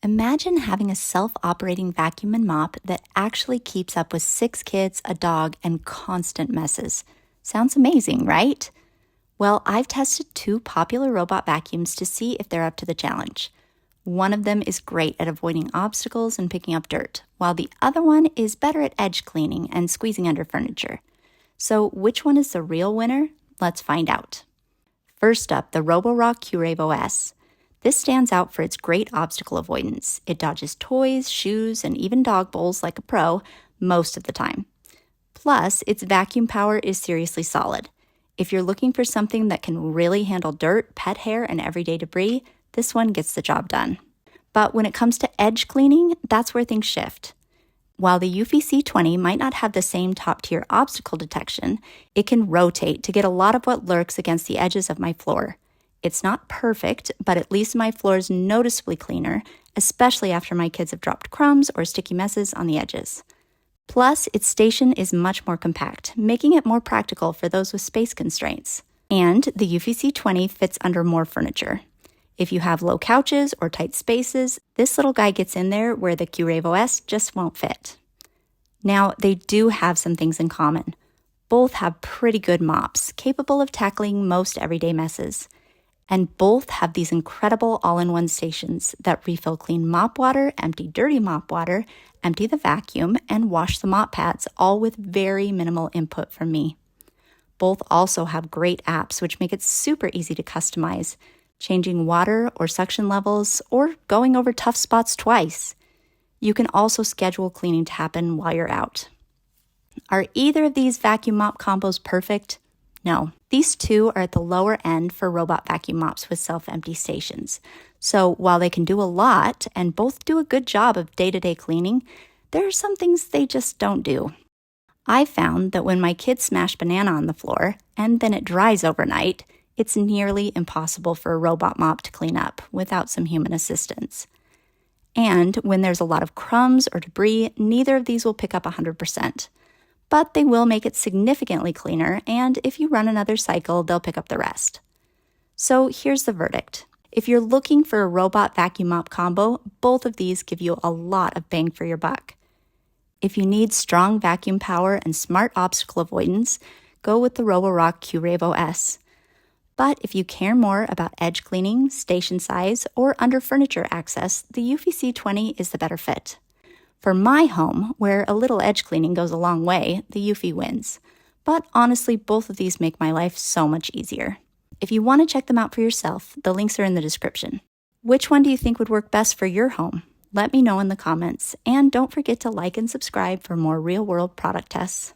Imagine having a self-operating vacuum and mop that actually keeps up with 6 kids, a dog, and constant messes. Sounds amazing, right? Well, I've tested 2 popular robot vacuums to see if they're up to the challenge. One of them is great at avoiding obstacles and picking up dirt, while the other one is better at edge cleaning and squeezing under furniture. So which one is the real winner? Let's find out. First up, the Roborock Qrevo S. This stands out for its great obstacle avoidance. It dodges toys, shoes, and even dog bowls like a pro most of the time. Plus, its vacuum power is seriously solid. If you're looking for something that can really handle dirt, pet hair, and everyday debris, this one gets the job done. But when it comes to edge cleaning, that's where things shift. While the Eufy C20 might not have the same top-tier obstacle detection, it can rotate to get a lot of what lurks against the edges of my floor. It's not perfect, but at least my floor is noticeably cleaner, especially after my kids have dropped crumbs or sticky messes on the edges. Plus, its station is much more compact, making it more practical for those with space constraints. And the Eufy C20 fits under more furniture. If you have low couches or tight spaces, this little guy gets in there where the Qrevo S just won't fit. Now, they do have some things in common. Both have pretty good mops, capable of tackling most everyday messes. And both have these incredible all-in-one stations that refill clean mop water, empty dirty mop water, empty the vacuum, and wash the mop pads, all with very minimal input from me. Both also have great apps which make it super easy to customize, changing water or suction levels, or going over tough spots twice. You can also schedule cleaning to happen while you're out. Are either of these vacuum mop combos perfect? No. These 2 are at the lower end for robot vacuum mops with self-empty stations. So while they can do a lot and both do a good job of day-to-day cleaning, there are some things they just don't do. I found that when my kids smash banana on the floor and then it dries overnight, it's nearly impossible for a robot mop to clean up without some human assistance. And when there's a lot of crumbs or debris, neither of these will pick up 100%. But they will make it significantly cleaner, and if you run another cycle, they'll pick up the rest. So here's the verdict. If you're looking for a robot vacuum mop combo, both of these give you a lot of bang for your buck. If you need strong vacuum power and smart obstacle avoidance, go with the Roborock Qrevo S. But if you care more about edge cleaning, station size, or under furniture access, the Eufy C20 is the better fit. For my home, where a little edge cleaning goes a long way, the Eufy wins. But honestly, both of these make my life so much easier. If you want to check them out for yourself, the links are in the description. Which one do you think would work best for your home? Let me know in the comments, and don't forget to like and subscribe for more real-world product tests.